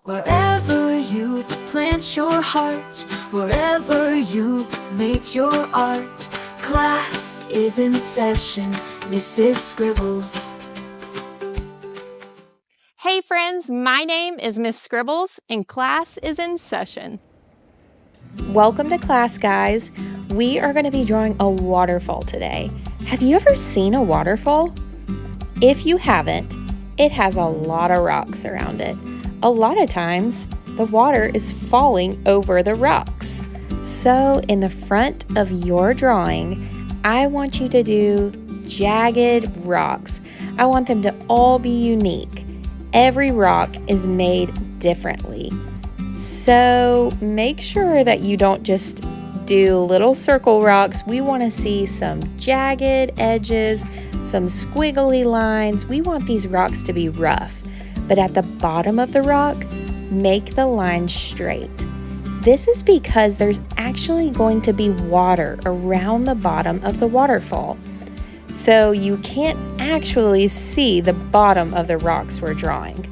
Wherever you plant your heart, wherever you make your art, class is in session, Mrs. Scribbles. Hey friends, my name is Miss Scribbles and class is in session. Welcome to class, guys. We are going to be drawing a waterfall today. Have you ever seen a waterfall? If you haven't, it has a lot of rocks around it. A lot of times, the water is falling over the rocks. So in the front of your drawing, I want you to do jagged rocks. I want them to all be unique. Every rock is made differently. So make sure that you don't just do little circle rocks. We want to see some jagged edges, some squiggly lines. We want these rocks to be rough. But at the bottom of the rock, make the lines straight. This is because there's actually going to be water around the bottom of the waterfall. So you can't actually see the bottom of the rocks we're drawing.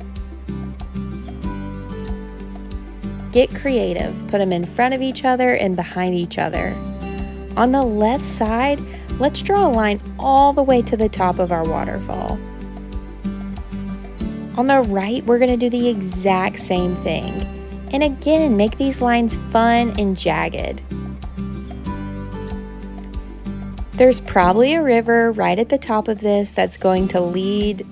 Get creative. Put them in front of each other and behind each other. On the left side, let's draw a line all the way to the top of our waterfall. On the right, we're going to do the exact same thing. And again, make these lines fun and jagged. There's probably a river right at the top of this that's going to lead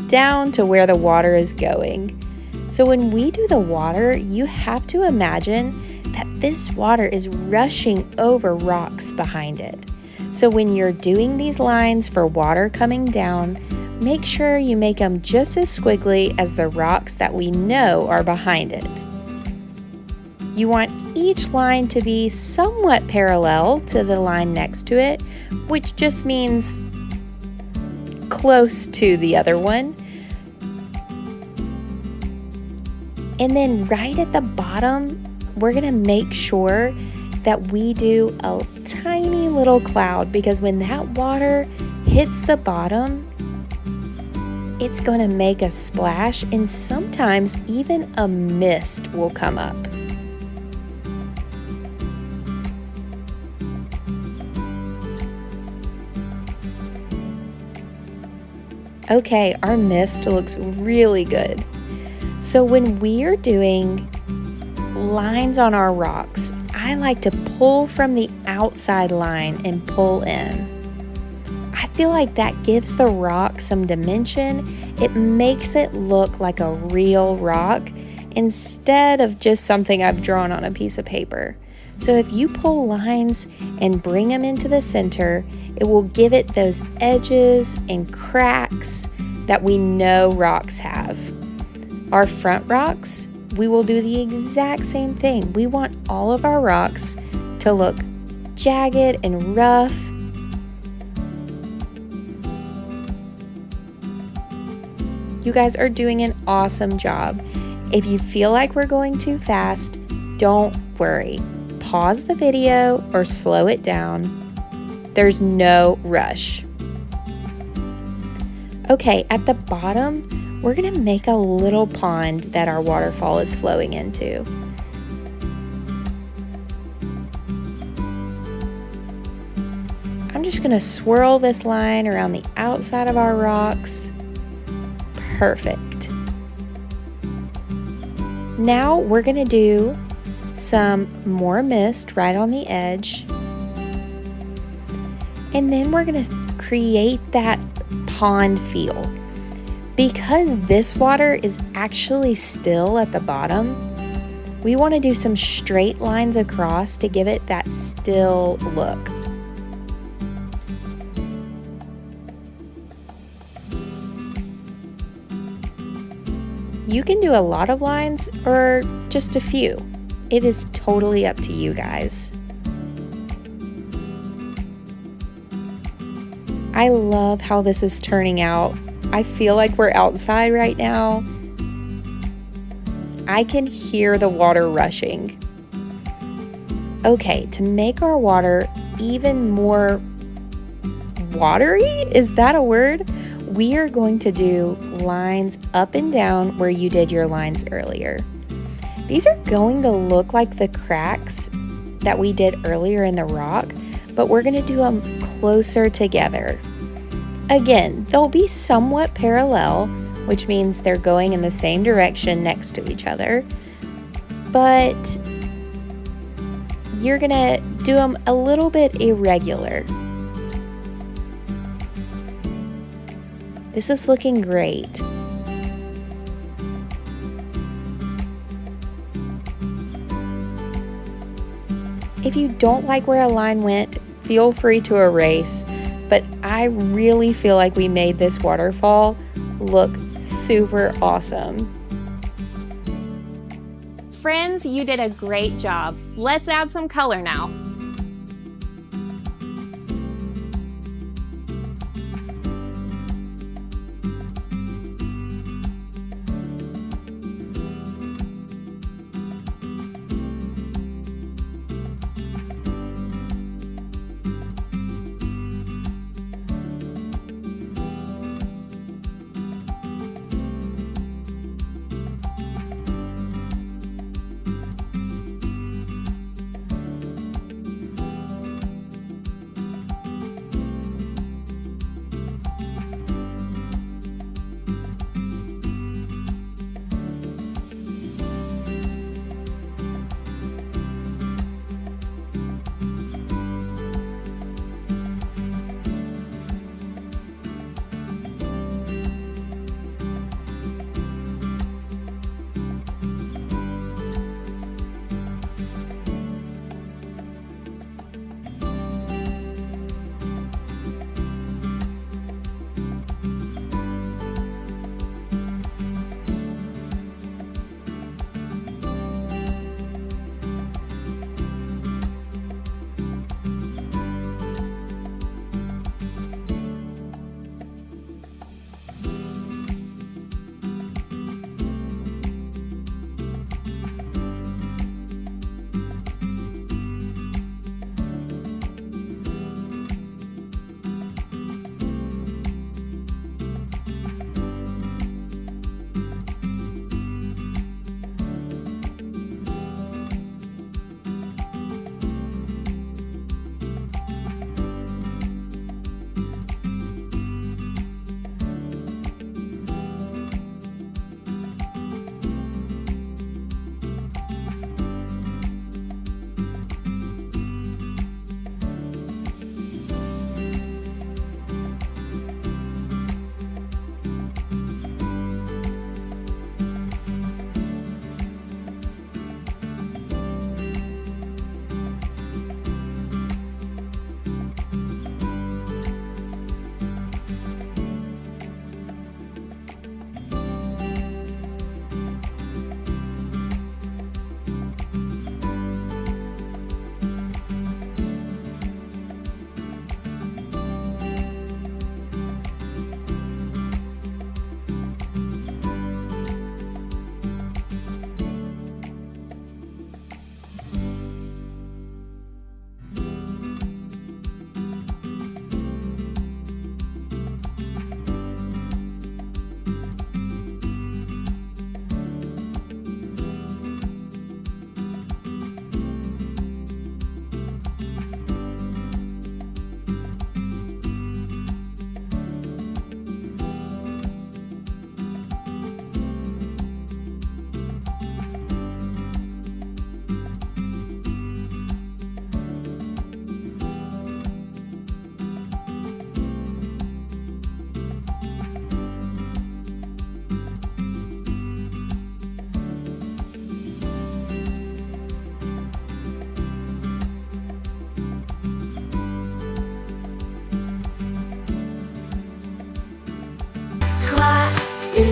down to where the water is going. So when we do the water, you have to imagine that this water is rushing over rocks behind it. So when you're doing these lines for water coming down, make sure you make them just as squiggly as the rocks that we know are behind it. You want each line to be somewhat parallel to the line next to it, which just means close to the other one. And then right at the bottom, we're going to make sure that we do a tiny little cloud, because when that water hits the bottom, it's going to make a splash, and sometimes even a mist will come up. Okay, our mist looks really good. So when we are doing lines on our rocks, I like to pull from the outside line and pull in. I feel like that gives the rock some dimension. It makes it look like a real rock instead of just something I've drawn on a piece of paper. So if you pull lines and bring them into the center, it will give it those edges and cracks that we know rocks have. Our front rocks, we will do the exact same thing. We want all of our rocks to look jagged and rough. You guys are doing an awesome job. If you feel like we're going too fast, don't worry. Pause the video or slow it down. There's no rush. Okay, at the bottom, we're going to make a little pond that our waterfall is flowing into. I'm just going to swirl this line around the outside of our rocks. Perfect. Now we're going to do some more mist right on the edge. And then we're going to create that pond feel. Because this water is actually still at the bottom, we want to do some straight lines across to give it that still look. You can do a lot of lines or just a few. It is totally up to you guys. I love how this is turning out. I feel like we're outside right now. I can hear the water rushing. Okay, to make our water even more watery, is that a word? we are going to do lines up and down where you did your lines earlier. These are going to look like the cracks that we did earlier in the rock, but we're going to do them closer together. Again, they'll be somewhat parallel, which means they're going in the same direction next to each other, but you're going to do them a little bit irregular. This is looking great. If you don't like where a line went, feel free to erase, but I really feel like we made this waterfall look super awesome. Friends, you did a great job. Let's add some color now.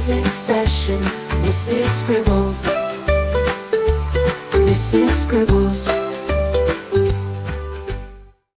is in session. Mrs. Scribbles, Mrs. Scribbles.